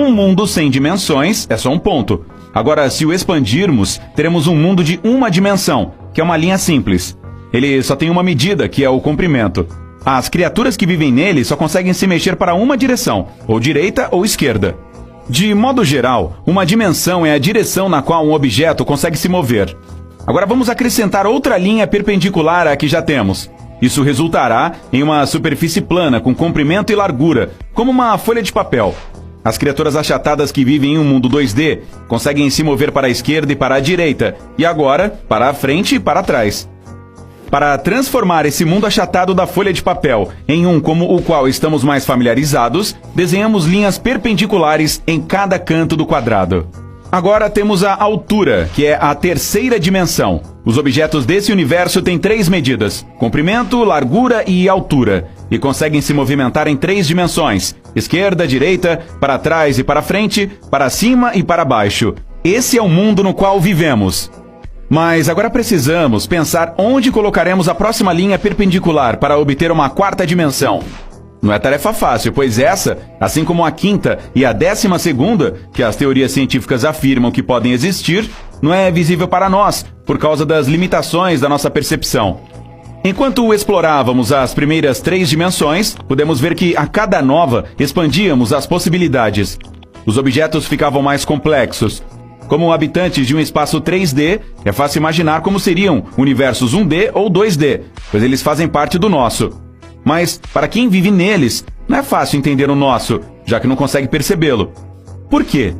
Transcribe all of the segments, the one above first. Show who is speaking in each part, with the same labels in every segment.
Speaker 1: Um mundo sem dimensões é só um ponto. Agora, se o expandirmos, teremos um mundo de uma dimensão, que é uma linha simples. Ele só tem uma medida, que é o comprimento. As criaturas que vivem nele só conseguem se mexer para uma direção, ou direita ou esquerda. De modo geral, uma dimensão é a direção na qual um objeto consegue se mover. Agora vamos acrescentar outra linha perpendicular à que já temos. Isso resultará em uma superfície plana com comprimento e largura, como uma folha de papel. As criaturas achatadas que vivem em um mundo 2D conseguem se mover para a esquerda e para a direita, e agora para a frente e para trás. Para transformar esse mundo achatado da folha de papel em um como o qual estamos mais familiarizados, desenhamos linhas perpendiculares em cada canto do quadrado. Agora temos a altura, que é a terceira dimensão. Os objetos desse universo têm 3 medidas: comprimento, largura e altura, e conseguem se movimentar em 3 dimensões: esquerda, direita, para trás e para frente, para cima e para baixo. Esse é o mundo no qual vivemos. Mas agora precisamos pensar onde colocaremos a próxima linha perpendicular para obter uma 4ª dimensão. Não é tarefa fácil, pois essa, assim como a 5ª e a 12ª, que as teorias científicas afirmam que podem existir, não é visível para nós, por causa das limitações da nossa percepção. Enquanto explorávamos as primeiras 3 dimensões, podemos ver que a cada nova expandíamos as possibilidades. Os objetos ficavam mais complexos. Como habitantes de um espaço 3D, é fácil imaginar como seriam universos 1D ou 2D, pois eles fazem parte do nosso. Mas, para quem vive neles, não é fácil entender o nosso, já que não consegue percebê-lo. Por quê?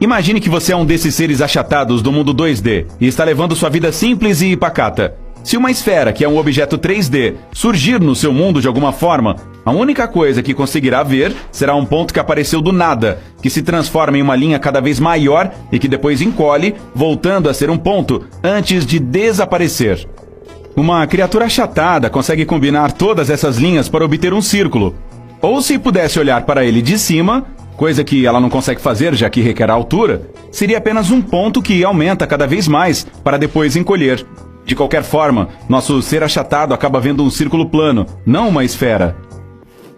Speaker 1: Imagine que você é um desses seres achatados do mundo 2D e está levando sua vida simples e pacata. Se uma esfera, que é um objeto 3D, surgir no seu mundo de alguma forma, a única coisa que conseguirá ver será um ponto que apareceu do nada, que se transforma em uma linha cada vez maior e que depois encolhe, voltando a ser um ponto, antes de desaparecer. Uma criatura achatada consegue combinar todas essas linhas para obter um círculo. Ou se pudesse olhar para ele de cima, coisa que ela não consegue fazer já que requer altura, seria apenas um ponto que aumenta cada vez mais para depois encolher. De qualquer forma, nosso ser achatado acaba vendo um círculo plano, não uma esfera.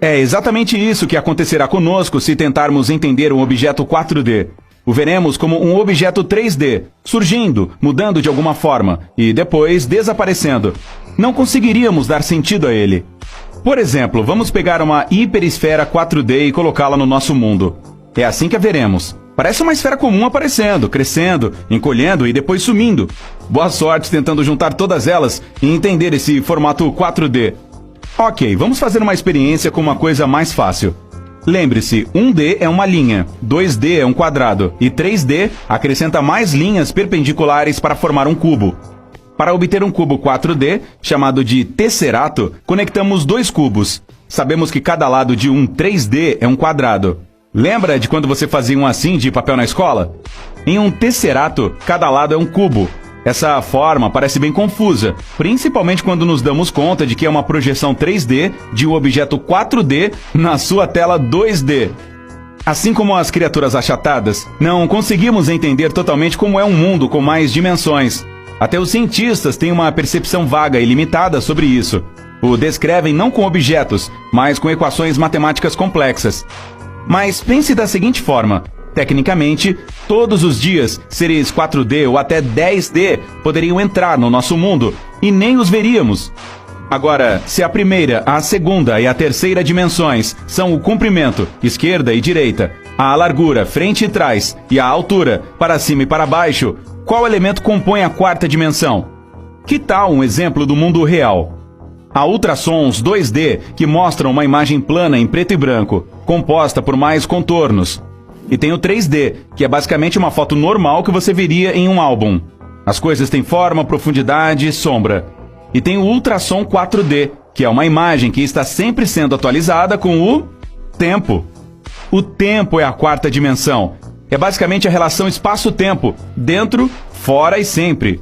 Speaker 1: É exatamente isso que acontecerá conosco se tentarmos entender um objeto 4D. O veremos como um objeto 3D, surgindo, mudando de alguma forma, e depois desaparecendo. Não conseguiríamos dar sentido a ele. Por exemplo, vamos pegar uma hiperesfera 4D e colocá-la no nosso mundo. É assim que a veremos. Parece uma esfera comum aparecendo, crescendo, encolhendo e depois sumindo. Boa sorte tentando juntar todas elas e entender esse formato 4D. Ok, vamos fazer uma experiência com uma coisa mais fácil. Lembre-se, 1D é uma linha, 2D é um quadrado e 3D acrescenta mais linhas perpendiculares para formar um cubo. Para obter um cubo 4D, chamado de tesserato, conectamos 2 cubos. Sabemos que cada lado de um 3D é um quadrado. Lembra de quando você fazia um assim de papel na escola? Em um tesserato, cada lado é um cubo. Essa forma parece bem confusa, principalmente quando nos damos conta de que é uma projeção 3D de um objeto 4D na sua tela 2D. Assim como as criaturas achatadas, não conseguimos entender totalmente como é um mundo com mais dimensões. Até os cientistas têm uma percepção vaga e limitada sobre isso. O descrevem não com objetos, mas com equações matemáticas complexas. Mas pense da seguinte forma: tecnicamente, todos os dias, seres 4D ou até 10D poderiam entrar no nosso mundo e nem os veríamos. Agora, se a primeira, a segunda e a terceira dimensões são o comprimento, esquerda e direita, a largura, frente e trás, e a altura, para cima e para baixo, qual elemento compõe a 4ª dimensão? Que tal um exemplo do mundo real? Há ultrassons 2D que mostram uma imagem plana em preto e branco, composta por mais contornos. E tem o 3D, que é basicamente uma foto normal que você veria em um álbum. As coisas têm forma, profundidade e sombra. E tem o ultrassom 4D, que é uma imagem que está sempre sendo atualizada com o tempo. O tempo é a 4ª dimensão. É basicamente a relação espaço-tempo, dentro, fora e sempre.